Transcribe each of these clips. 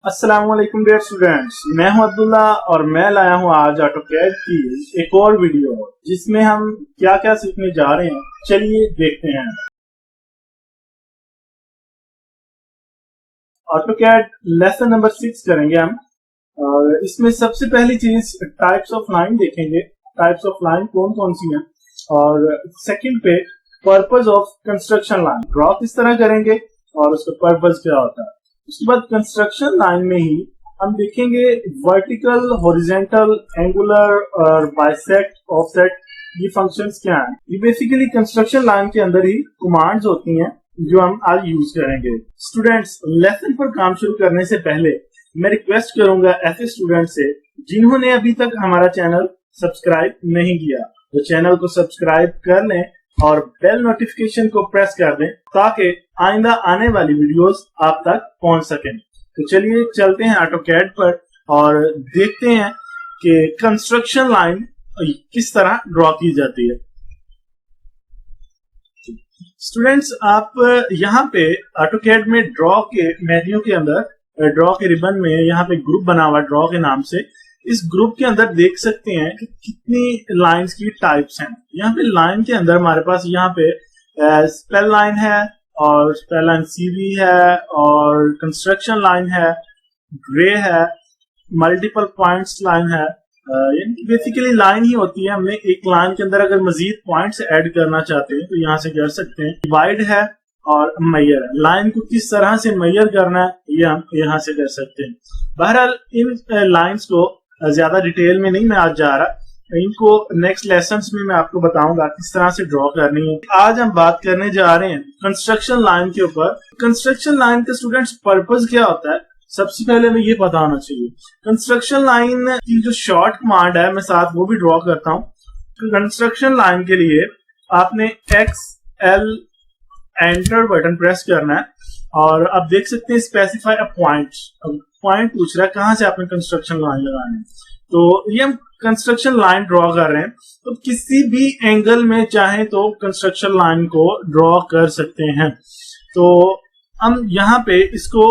अस्सलाम वालेकुम dear students, मैं हूं अब्दुल्ला और मैं लाया हूं आज ऑटोकैड की एक और वीडियो जिसमें हम क्या क्या सीखने जा रहे हैं। चलिए देखते हैं। ऑटोकैड लेसन नंबर 6 करेंगे हम और इसमें सबसे पहली चीज टाइप्स ऑफ लाइन देखेंगे। टाइप्स ऑफ लाइन कौन कौन सी हैं और सेकंड पे purpose of construction line draw किस तरह करेंगे और उसका पर्पस क्या होता है। उसके बाद कंस्ट्रक्शन लाइन में ही हम देखेंगे वर्टिकल, हॉरिजॉन्टल, एंगुलर और बाइसेक्ट, ऑफसेट, ये फंक्शंस क्या हैं। ये बेसिकली कंस्ट्रक्शन लाइन के अंदर ही कमांड्स होती हैं जो हम आज यूज करेंगे। स्टूडेंट्स, लेसन पर काम शुरू करने से पहले मैं रिक्वेस्ट करूंगा ऐसे स्टूडेंट से जिन्होंने अभी तक हमारा चैनल सब्सक्राइब नहीं किया तो चैनल को सब्सक्राइब कर लें और बेल नोटिफिकेशन को प्रेस कर दें ताकि आइंदा आने वाली वीडियोस आप तक पहुंच सकें। तो चलिए चलते हैं ऑटोकैड पर और देखते हैं कि कंस्ट्रक्शन लाइन किस तरह ड्रॉ की जाती है। स्टूडेंट्स, आप यहाँ पे ऑटोकैड में ड्रॉ के मेन्यू के अंदर ड्रॉ के रिबन में यहाँ पे ग्रुप बना हुआ ड्रॉ के नाम से, इस ग्रुप के अंदर देख सकते हैं कि कितनी लाइंस की टाइप्स हैं। यहाँ पे लाइन के अंदर हमारे पास यहाँ पे स्पेल लाइन है और स्पेल लाइन सीवी है और कंस्ट्रक्शन लाइन है, ग्रे है, मल्टीपल पॉइंट्स लाइन है। बेसिकली लाइन ही होती है। हमने एक लाइन के अंदर अगर मजीद पॉइंट्स ऐड करना चाहते हैं तो यहाँ से कर सकते हैं। डिवाइड है और मैयर है। लाइन को किस तरह से मैयर करना है ये हम यहाँ से कर सकते हैं। बहरहाल इन लाइंस को ज्यादा डिटेल में नहीं मैं आज जा रहा, इनको नेक्स्ट लेसन्स में मैं आपको बताऊंगा किस तरह से ड्रॉ करनी है। आज हम बात करने जा रहे हैं कंस्ट्रक्शन लाइन के ऊपर। कंस्ट्रक्शन लाइन का स्टूडेंट्स पर्पस क्या होता है, सबसे पहले हमें ये पता होना चाहिए। कंस्ट्रक्शन लाइन की जो शॉर्ट कमांड है मैं साथ वो भी ड्रॉ करता हूँ। कंस्ट्रक्शन लाइन के लिए आपने XL एंटर बटन प्रेस करना है और आप देख सकते हैं स्पेसिफाई अ पॉइंट। पॉइंट पूछ रहा है कहां से आपने कंस्ट्रक्शन लाइन लगानी है। तो ये हम कंस्ट्रक्शन लाइन ड्रॉ कर रहे हैं तो किसी भी एंगल में चाहे तो कंस्ट्रक्शन लाइन को ड्रॉ कर सकते हैं। तो हम यहाँ पे इसको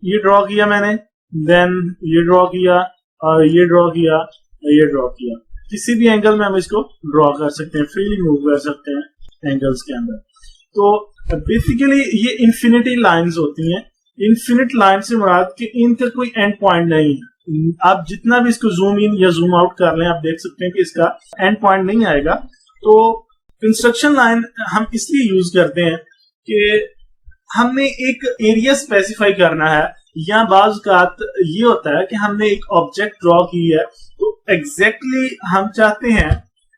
ये ड्रॉ किया मैंने, देन ये ड्रॉ किया और ये ड्रॉ किया और ये ड्रॉ किया। किसी भी एंगल में हम इसको ड्रॉ कर सकते हैं, फ्रीली मूव कर सकते हैं एंगल्स के अंदर। तो बेसिकली ये इन्फिनिटी लाइंस होती हैं। इन्फिनिट लाइन से मुराद कि इनका कोई एंड पॉइंट नहीं है। आप जितना भी इसको जूम इन या जूम आउट कर लें आप देख सकते हैं कि इसका एंड पॉइंट नहीं आएगा। तो कंस्ट्रक्शन लाइन हम इसलिए यूज करते हैं कि हमने एक एरिया स्पेसिफाई करना है या बाज़ औक़ात ये होता है कि हमने एक ऑब्जेक्ट ड्रॉ की है तो एग्जैक्टली हम चाहते हैं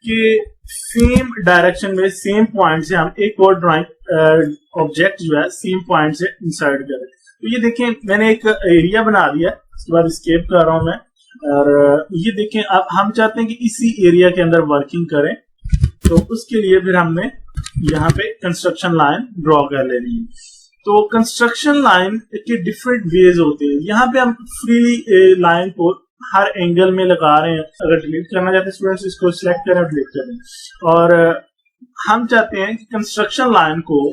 कि सेम डायरेक्शन में सेम पॉइंट से हम एक और ड्राइंग ऑब्जेक्ट जो है सेम पॉइंट से इंसर्ट करें। तो ये देखें मैंने एक एरिया बना दिया, उसके बाद स्केप कर रहा हूं मैं और ये देखें अब हम चाहते हैं कि इसी एरिया के अंदर वर्किंग करें। तो उसके लिए फिर हमने यहाँ पे कंस्ट्रक्शन लाइन ड्रॉ कर लेनी है। तो कंस्ट्रक्शन लाइन के डिफरेंट वेज होते हैं। यहाँ पे हम फ्री लाइन को हर एंगल में लगा रहे हैं। अगर डिलीट करना चाहते हैं स्टूडेंट्स इसको सिलेक्ट करें और डिलीट करें। और हम चाहते हैं कि कंस्ट्रक्शन लाइन को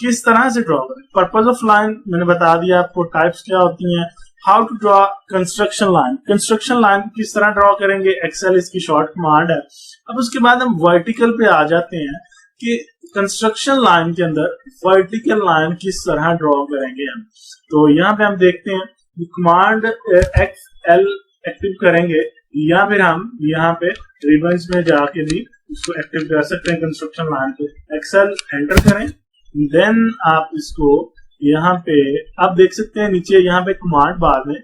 किस तरह से ड्रॉ करें। पर्पस ऑफ लाइन मैंने बता दिया आपको, टाइप्स क्या होती हैं, how to draw construction line. Construction line किस तरह ड्रॉ करेंगे, एक्सेल इसकी शॉर्ट कमांड है। अब उसके बाद हम वर्टिकल पे आ जाते हैं कि कंस्ट्रक्शन लाइन के अंदर वर्टिकल लाइन किस तरह ड्रॉ करेंगे हम। तो यहाँ पे हम देखते हैं कमांड XL एक्टिव करेंगे या फिर हम यहाँ पे रिबन्स में जाके भी इसको एक्टिव कर सकते हैं कंस्ट्रक्शन लाइन को। XL एंटर करें, देन आप इसको यहाँ पे आप देख सकते हैं नीचे यहाँ पे कमांड बार में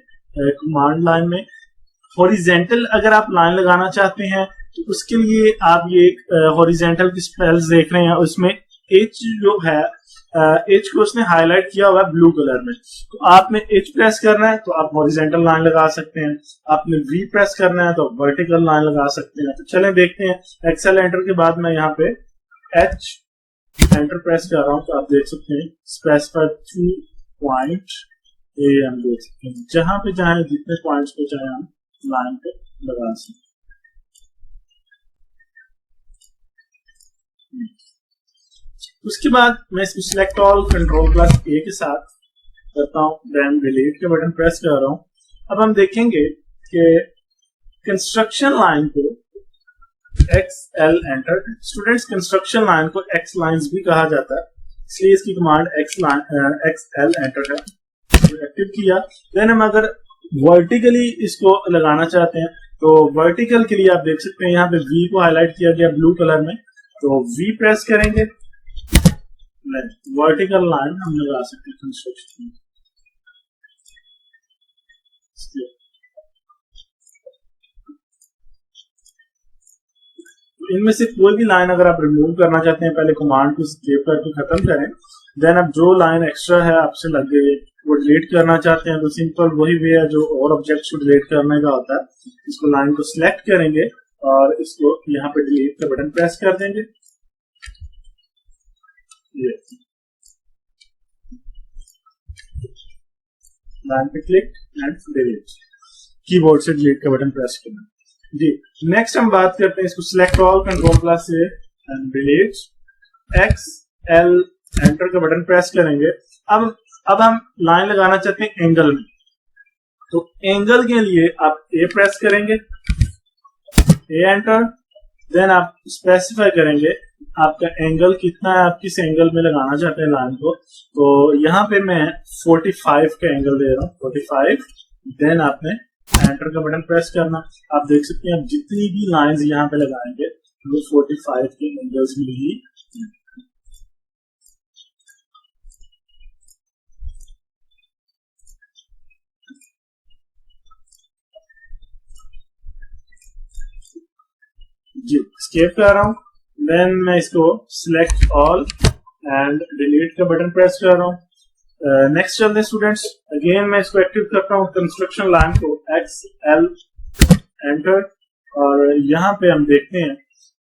कमांड लाइन में हॉरिजेंटल अगर आप लाइन लगाना चाहते हैं तो उसके लिए आप ये हॉरिजेंटल की स्पेल्स देख रहे हैं, उसमें H जो है H को उसने हाईलाइट किया हुआ है ब्लू कलर में। तो आपने H प्रेस करना है तो आप हॉरिजेंटल लाइन लगा सकते हैं, आपने V प्रेस करना है तो वर्टिकल लाइन लगा सकते हैं। तो चलें देखते हैं। XL एंटर के बाद मैं यहाँ पे H एंटर प्रेस कर रहा हूँ तो आप देख सकते हैं स्पेसिफाई 2 पॉइंट ये हम देख सकते हैं। जहां पे चाहे जितने पॉइंट्स को चाहे हम लाइन पे लगा सकते हैं। उसके बाद मैं इसको select all control plus A के साथ करता हूँ, देन डिलीट के बटन प्रेस कर रहा हूँ। अब हम देखेंगे कि कंस्ट्रक्शन लाइन को XL enter, students construction line को X लाइंस भी कहा जाता है, इसलिए इसकी कमांड XL एंटर है, एक्टिव किया। देन हम अगर वर्टिकली इसको लगाना चाहते हैं तो वर्टिकल के लिए आप देख सकते हैं यहाँ पे V को हाईलाइट किया गया ब्लू कलर में, तो V प्रेस करेंगे, वर्टिकल लाइन हम लगा सकते हैं कंस्ट्रक्शन। इनमें से कोई भी लाइन अगर आप रिमूव करना चाहते हैं, पहले कमांड को सेव करके खत्म करें, देन अब जो लाइन एक्स्ट्रा है आपसे लग गई वो डिलीट करना चाहते हैं तो सिंपल वही वे है जो और ऑब्जेक्ट को डिलीट करने का होता है। इसको लाइन को सिलेक्ट करेंगे और इसको यहाँ पे डिलीट का बटन प्रेस कर देंगे, ये लाइन पे क्लिक एंड डिलीट, कीबोर्ड से डिलीट का बटन प्रेस करना जी। नेक्स्ट हम बात करते हैं इसको सिलेक्ट ऑल, कंट्रोल प्लस से एंड डिलीट, XL एंटर का बटन प्रेस करेंगे। अब हम लाइन लगाना चाहते हैं एंगल में, तो एंगल के लिए आप A प्रेस करेंगे, A एंटर, देन आप स्पेसिफाई करेंगे आपका एंगल कितना है, आप किस एंगल में लगाना चाहते हैं लाइन को। तो यहाँ पे मैं 45 का एंगल दे रहा हूँ, 45, देन आपने एंटर का बटन प्रेस करना। आप देख सकते हैं आप जितनी भी लाइंस यहाँ पे लगाएंगे वो 45 के एंगल्स में ही। जी स्केप कर रहा हूँ, देन मैं इसको सिलेक्ट ऑल एंड डिलीट का बटन प्रेस कर रहा हूँ। नेक्स्ट चलते हैं स्टूडेंट्स, अगेन मैं इसको एक्टिव करता हूँ कंस्ट्रक्शन लाइन को XL एंटर, और यहाँ पे हम देखते हैं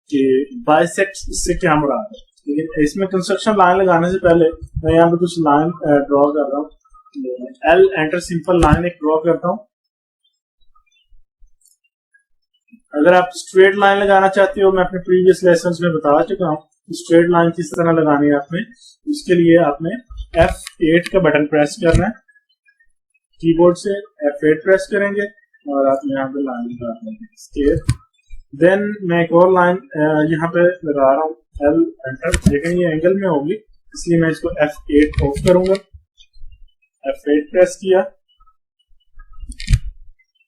कि बाइसेक्ट से क्या मुराद है। लेकिन इसमें कंस्ट्रक्शन लाइन लगाने से पहले मैं यहाँ पे कुछ लाइन ड्रॉ कर रहा हूँ। L एंटर सिंपल लाइन एक ड्रॉ करता हूँ। अगर आप स्ट्रेट लाइन लगाना चाहते हो, मैं अपने प्रीवियस लेसन्स में बता चुका हूँ स्ट्रेट लाइन किस तरह लगानी है आपने। इसके लिए आपने F8 का बटन प्रेस करना है, कीबोर्ड से F8 प्रेस करेंगे और आप यहाँ पे लाइन लगा देंगे। देन मैं एक और लाइन यहाँ पे लगा रहा हूँ L एंटर, लेकिन ये एंगल में होगी इसलिए मैं इसको F8 ऑफ करूंगा, F8 प्रेस किया।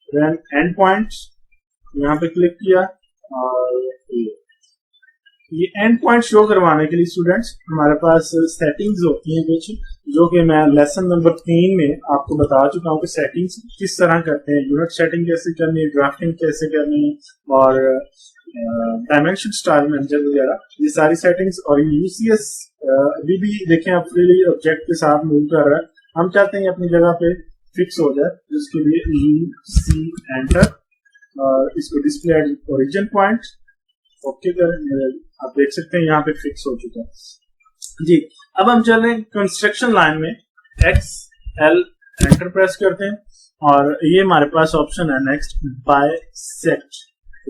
देन एंड पॉइंट यहाँ पे क्लिक किया, और ये एंड पॉइंट शो करवाने के लिए स्टूडेंट्स हमारे पास सेटिंग्स होती हैं कुछ, जो कि मैं लेसन नंबर 3 में आपको बता चुका हूँ कि सेटिंग्स किस तरह करते हैं, यूनिट सेटिंग कैसे करनी है, ड्राफ्टिंग कैसे करनी है, और डायमेंशन स्टाइल मैनेजर वगैरह, ये सारी सेटिंग्स। और UCS अभी भी देखें आप फ्रीली ऑब्जेक्ट के साथ मूव कर रहा है, हम चाहते हैं अपनी जगह पे फिक्स हो जाए, जिसके लिए UC एंटर, और इसको डिस्प्ले ओरिजिन पॉइंट ओके करें। आप देख सकते हैं यहाँ पे फिक्स हो चुका है जी। अब हम चल रहे हैं कंस्ट्रक्शन लाइन में, XL एंटर प्रेस करते हैं, और ये हमारे पास ऑप्शन है नेक्स्ट बाइसेक्ट।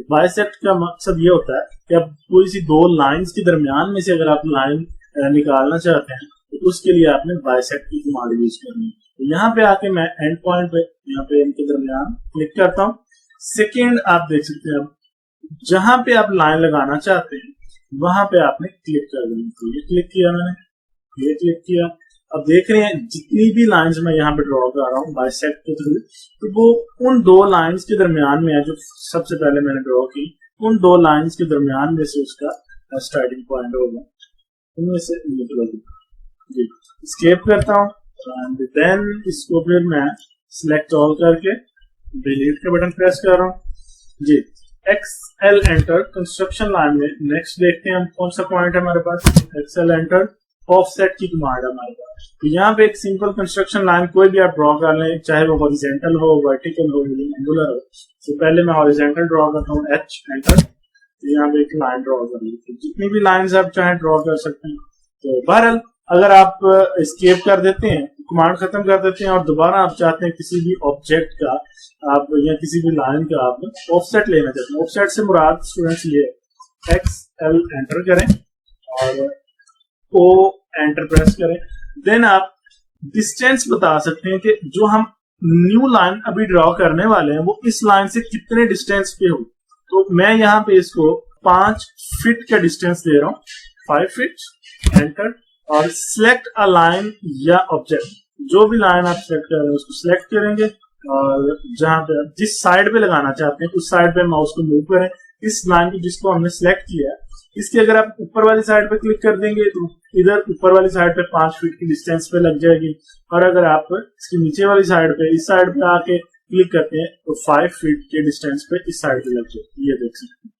बाइसेक्ट का मकसद ये होता है कि अब कोई सी दो लाइंस के दरमियान में से अगर आप लाइन निकालना चाहते हैं तो उसके लिए आपने बाइसेक्ट की कमांड यूज करनी है। तो यहाँ पे आके मैं एंड पॉइंट पे यहाँ पे इनके दरमियान क्लिक करता हूँ। सेकेंड आप देख सकते हैं जहां पे आप लाइन लगाना चाहते हैं वहां पे आपने क्लिक कर देना। तो ये क्लिक किया मैंने, ये क्लिक किया। अब देख रहे हैं जितनी भी लाइंस मैं यहाँ पे ड्रॉ कर रहा हूँ बाइसेक्ट के थ्रू, तो वो उन दो लाइंस के दरमियान में है जो सबसे पहले मैंने ड्रॉ की, उन दो लाइंस के दरमियान में से उसका स्टार्टिंग पॉइंट होगा, उनमें से जी। स्केप करता हूँ, देन इसको फिर मैं सिलेक्ट ऑल करके डिलीट का बटन प्रेस कर रहा हूँ जी। XL एंटर कंस्ट्रक्शन लाइन में नेक्स्ट देखते हैं हम कौन सा पॉइंट है हमारे पास। XL एंटर ऑफसेट की कमांड है हमारे पास। तो यहाँ पे एक सिंपल कंस्ट्रक्शन लाइन कोई भी आप ड्रॉ कर लें, चाहे वो हॉरिजॉन्टल हो, वर्टिकल हो, एंगुलर हो। तो पहले मैं हॉरिजॉन्टल ड्रॉ करता हूँ, H एंटर, तो यहाँ पे एक लाइन ड्रॉ कर लेते हैं। जितनी भी लाइंस आप चाहे ड्रॉ कर सकते हैं। तो बहरहाल अगर आप स्केप कर देते हैं, कमांड खत्म कर देते हैं, और दोबारा आप चाहते हैं किसी भी ऑब्जेक्ट का आप या किसी भी लाइन का आप ऑफसेट लेना चाहते हैं, ऑफसेट से मुराद स्टूडेंट्स ये XL एंटर करें और O एंटर प्रेस करें। देन आप डिस्टेंस बता सकते हैं कि जो हम न्यू लाइन अभी ड्रॉ करने वाले हैं वो इस लाइन से कितने डिस्टेंस पे हो। तो मैं यहाँ पे इसको 5 फीट का डिस्टेंस दे रहा हूँ, 5 फीट, एंटर। और सिलेक्ट अ लाइन या ऑब्जेक्ट, जो भी लाइन आप सेलेक्ट कर रहे हैं उसको सिलेक्ट करेंगे और जहां पे जिस साइड पे लगाना चाहते हैं उस साइड पे माउस को मूव करें। इस लाइन को जिसको हमने सिलेक्ट किया है इसकी अगर आप ऊपर वाली साइड पे क्लिक कर देंगे तो इधर ऊपर वाली साइड पे 5 फीट की डिस्टेंस पे लग जाएगी, और अगर आप इसकी नीचे वाली साइड पे इस साइड पे आके क्लिक करते हैं तो 5 फीट के डिस्टेंस पे इस साइड पे लग जाएगी। ये देख सकते हैं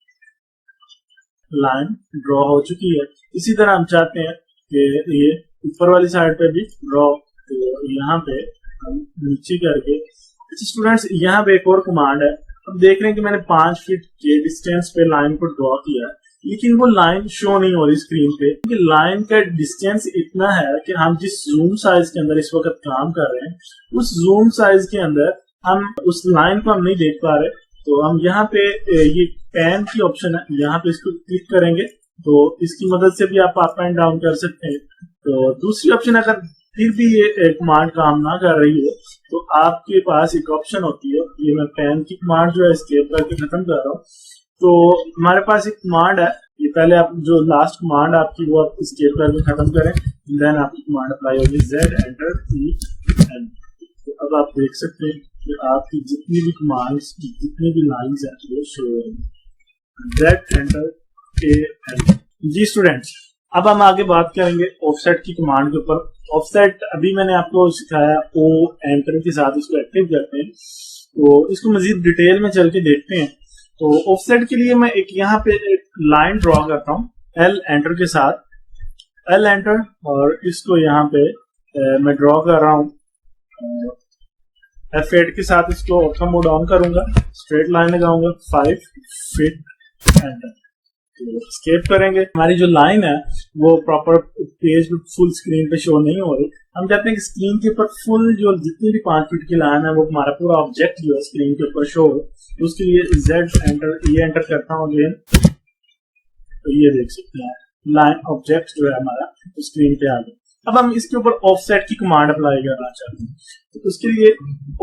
लाइन ड्रॉ हो चुकी है। इसी तरह हम चाहते हैं कि ये ऊपर वाली साइड पे भी ड्रॉ, तो यहाँ पे हम नीचे करके। अच्छा स्टूडेंट्स, यहाँ पे एक और कमांड है। अब देख रहे हैं कि मैंने 5 फीट के डिस्टेंस पे लाइन को ड्रॉ किया, लेकिन वो लाइन शो नहीं हो रही स्क्रीन पे, क्योंकि लाइन का डिस्टेंस इतना है कि हम जिस जूम साइज के अंदर इस वक्त काम कर रहे हैं उस जूम साइज के अंदर हम उस लाइन को हम नहीं देख पा रहे। तो हम यहाँ पे ये पैन की ऑप्शन है, यहाँ पे इसको क्लिक करेंगे तो इसकी मदद से भी आप अप एंड डाउन कर सकते हैं। तो दूसरी ऑप्शन, अगर फिर भी ये कमांड काम ना कर रही हो तो आपके पास एक ऑप्शन होती है, ये मैं पैन की कमांड जो है एस्केप करके खत्म कर रहा हूँ। तो हमारे पास एक कमांड है, ये पहले आप जो लास्ट कमांड आपकी वो आप एस्केप करके खत्म करें, देन आपकी कमांड अप्लाई होगी Z एंटर E N। तो अब आप देख सकते हैं कि आपकी जितनी भी कमांड्स जितनी भी लाइंस हैं वो शो हो रही है। Z enter A N। जी स्टूडेंट्स, अब हम आगे बात करेंगे ऑफसेट की कमांड के ऊपर। ऑफसेट अभी मैंने आपको सिखाया, O एंटर के साथ इसको एक्टिव करते हैं, तो इसको मजीद डिटेल में चल के देखते हैं। तो ऑफसेट के लिए मैं एक यहाँ पे एक लाइन ड्रॉ करता हूँ L एंटर के साथ, L एंटर, और इसको यहाँ पे मैं ड्रॉ कर रहा हूँ F8 के साथ। इसको कम और डाउन करूंगा, स्ट्रेट लाइन लगाऊंगा 5 फीट, एंटर। स्केप करेंगे। हमारी जो लाइन है वो प्रॉपर पेज पे फुल स्क्रीन पे शो नहीं हो रही। हम चाहते हैं कि स्क्रीन के ऊपर फुल जो जितनी भी 5 फीट की लाइन है वो हमारा पूरा ऑब्जेक्ट जो है स्क्रीन के ऊपर शो हो। तो उसके लिए Z एंटर, E एंटर करता हूँ अगेन, तो ये देख सकते हैं लाइन ऑब्जेक्ट जो है हमारा स्क्रीन पे आ गया। अब हम इसके ऊपर ऑफसेट की कमांड अप्लाई करना चाहते हैं, तो उसके लिए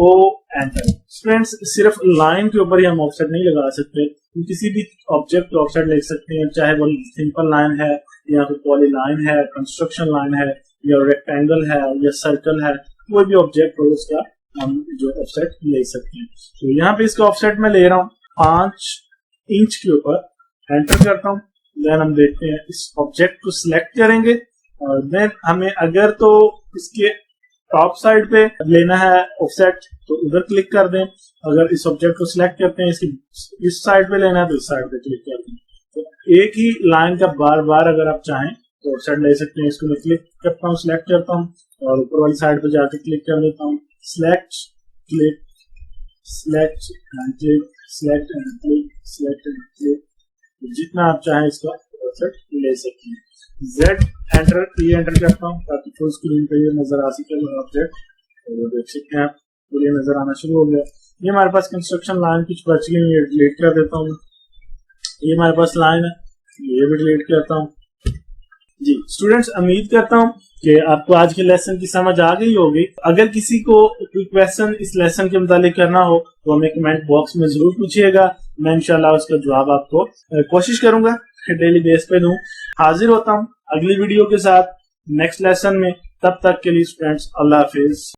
O एंटर। स्टूडेंट्स, सिर्फ लाइन के ऊपर ही हम ऑफसेट नहीं लगा सकते, किसी भी ऑब्जेक्ट को ऑफसेट ले सकते हैं, चाहे वो सिंपल लाइन है या फिर पॉली लाइन है, कंस्ट्रक्शन लाइन है या रेक्टेंगल है या सर्कल है, कोई भी ऑब्जेक्ट हो उसका हम जो ऑफसेट ले सकते हैं। तो यहाँ पे इसका ऑफसेट मैं ले रहा हूँ 5 इंच के ऊपर, एंटर करता हूँ। देन हम देखते हैं इस ऑब्जेक्ट को सिलेक्ट करेंगे और देन हमें अगर तो इसके टॉप साइड पे लेना है ऑफसेट तो उधर क्लिक कर दें, अगर इस ऑब्जेक्ट को सिलेक्ट करते हैं इसकी इस साइड पे लेना है तो इस साइड पे क्लिक कर दें। तो एक ही लाइन का बार बार अगर आप चाहें तो ऑफसेट ले सकते हैं। इसको मैं क्लिक करता हूँ, सिलेक्ट करता हूँ और ऊपर वाली साइड पे जाकर क्लिक कर देता हूँ, select, click, select and click, select and click, select and click, जितना आप चाहें इसका ऑफसेट ले सकते हैं। Z एंटर, E एंटर करता हूँ ताकि फुल स्क्रीन पे ये नजर आ सके ऑब्जेक्ट, तो देख सकते हैं तो ये नजर आना शुरू हो गया। ये हमारे पास कंस्ट्रक्शन लाइन कुछ बच गई है, डिलीट कर देता हूँ। ये हमारे पास लाइन है, ये भी डिलीट करता हूँ। जी स्टूडेंट्स, उम्मीद करता हूँ कि आपको आज के लेसन की समझ आ गई होगी। अगर किसी को कोई क्वेश्चन इस लेसन के मुतालिक करना हो तो हमें कमेंट बॉक्स में जरूर पूछिएगा, मैं इंशाल्लाह उसका जवाब आपको कोशिश करूंगा डेली बेस पे दूं। हाजिर होता हूँ अगली वीडियो के साथ नेक्स्ट लेसन में, तब तक के लिए स्टूडेंट्स अल्लाह हाफिज।